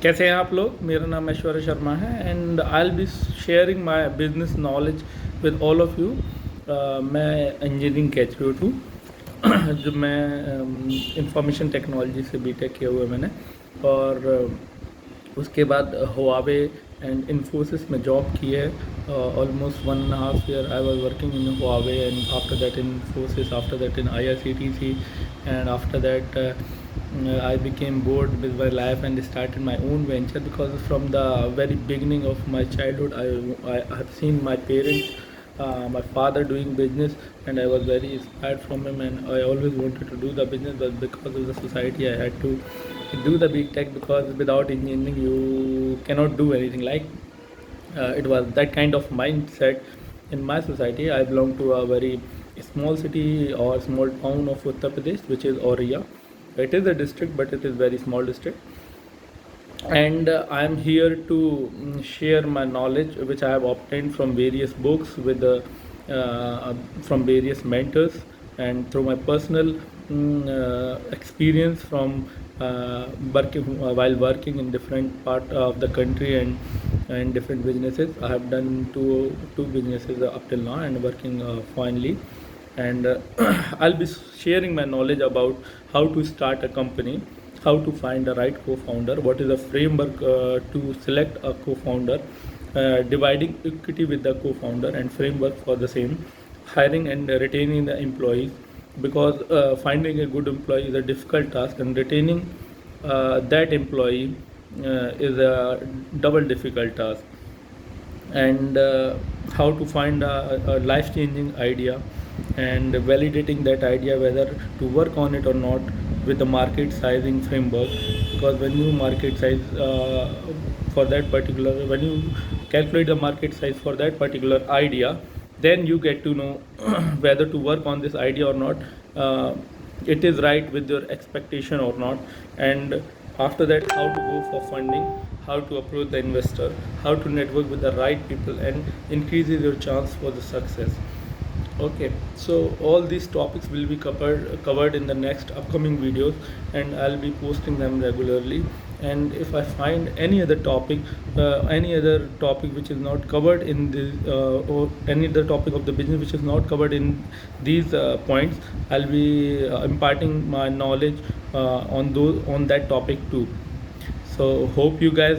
कैसे हैं आप लोग। मेरा नाम ऐश्वर्य शर्मा है and I will be sharing my business knowledge with all of you. मैं इंजीनियरिंग ग्रेजुएट हूँ। जो मैं इंफॉर्मेशन टेक्नोलॉजी से बीटेक किया हुआ है मैंने, और उसके बाद हुआवे एंड इन्फोसिस में जॉब की है। Almost 1.5 year I was working in Huawei and after that in Infosys, after that in IRCTC, and after that I became bored with my life and started my own venture, because from the very beginning of my childhood I have seen my parents, my father doing business, and I was very inspired from him, and I always wanted to do the business, but because of the society I had to do the big tech, because without engineering you cannot do anything. Like it was that kind of mindset in my society. I belong to a very small city or small town of Uttar Pradesh, which is Auraiya. It is a district, but it is very small district. And I am here to share my knowledge, which I have obtained from various books, from various mentors, and through my personal experience from while working in different part of the country and different businesses. I have done two businesses up till now and working finally. And I'll be sharing my knowledge about how to start a company, how to find the right co-founder, what is the framework to select a co-founder, dividing equity with the co-founder and framework for the same, hiring and retaining the employees, because finding a good employee is a difficult task, and retaining that employee is a double difficult task. And how to find a life-changing idea and validating that idea whether to work on it or not with the market sizing framework, because when you market size for that particular, when you calculate the market size for that particular idea, then you get to know whether to work on this idea or not, it is right with your expectation or not. And after that, how to go for funding, how to approach the investor, how to network with the right people and increases your chance for the success. Okay, so all these topics will be covered in the next upcoming videos, and I'll be posting them regularly. And if I find any other topic which is not covered in this, or any other topic of the business which is not covered in these points, I'll be imparting my knowledge on that topic too. So hope you guys